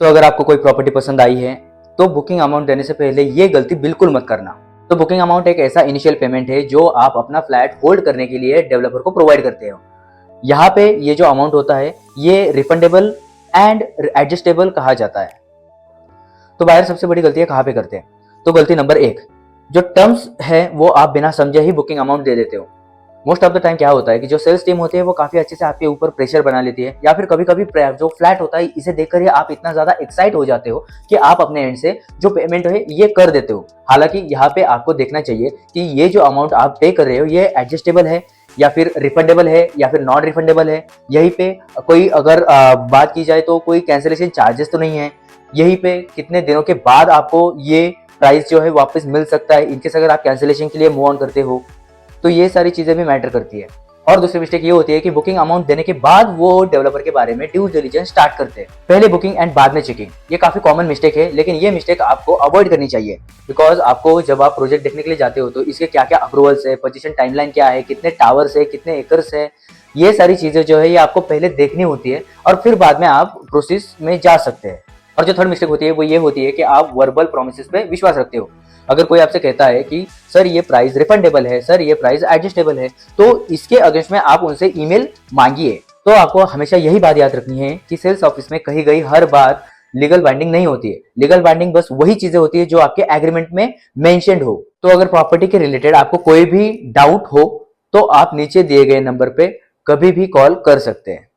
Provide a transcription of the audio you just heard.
तो अगर आपको कोई प्रॉपर्टी पसंद आई है तो बुकिंग अमाउंट देने से पहले ये गलती बिल्कुल मत करना। तो बुकिंग अमाउंट एक ऐसा इनिशियल पेमेंट है जो आप अपना फ्लैट होल्ड करने के लिए डेवलपर को प्रोवाइड करते हो। यहाँ पे ये जो अमाउंट होता है ये रिफंडेबल एंड एडजस्टेबल कहा जाता है। तो बायर सबसे बड़ी गलती है कहाँ पे करते हैं? तो गलती नंबर 1, जो टर्म्स है वो आप बिना समझे ही बुकिंग अमाउंट दे देते हो। मोस्ट ऑफ द टाइम क्या होता है कि जो सेल्स टीम होती है वो काफी अच्छे से आपके ऊपर प्रेशर बना लेती है, या फिर कभी कभी जो फ्लैट होता है इसे देखकर ही आप इतना ज्यादा एक्साइट हो जाते हो कि आप अपने एंड से जो पेमेंट है ये कर देते हो। हालांकि यहाँ पे आपको देखना चाहिए कि ये जो अमाउंट आप पे कर रहे हो ये एडजस्टेबल है या फिर रिफंडेबल है या फिर नॉन रिफंडेबल है। यहीं पे कोई अगर बात की जाए तो कोई कैंसिलेशन चार्जेस तो नहीं है। यहीं पे कितने दिनों के बाद आपको ये प्राइस जो है वापस मिल सकता है इनकेस अगर आप कैंसिलेशन के लिए मूव ऑन करते हो। तो ये सारी चीजें भी मैटर करती है। और दूसरी मिस्टेक ये होती है कि बुकिंग अमाउंट देने के बाद वो डेवलपर के बारे में ड्यू डिलिजेंस स्टार्ट करते हैं। पहले बुकिंग एंड बाद में चेकिंग, ये काफी कॉमन मिस्टेक है, लेकिन ये मिस्टेक आपको अवॉइड करनी चाहिए। बिकॉज आपको जब आप प्रोजेक्ट देखने के लिए जाते हो तो इसके क्या क्या अप्रूवल्स है, पोजीशन टाइमलाइन क्या है, कितने टावर्स है, कितने एकर्स है, ये सारी चीजें जो है ये आपको पहले देखनी होती है और फिर बाद में आप प्रोसेस में जा सकते हैं। और जो थर्ड मिस्टेक होती है वो ये होती है कि आप वर्बल प्रोमिसेस पे विश्वास रखते हो। अगर कोई आपसे कहता है कि सर ये प्राइस रिफंडेबल है, सर ये प्राइस एडजस्टेबल है, तो इसके अगेंस्ट में आप उनसे ईमेल मांगिए। तो आपको हमेशा यही बात याद रखनी है कि सेल्स ऑफिस में कही गई हर बात लीगल बाइंडिंग नहीं होती है। लीगल बाइंडिंग बस वही चीजें होती है जो आपके एग्रीमेंट में मेंशन्ड हो। तो अगर प्रॉपर्टी के रिलेटेड आपको कोई भी डाउट हो तो आप नीचे दिए गए नंबर पे कभी भी कॉल कर सकते हैं।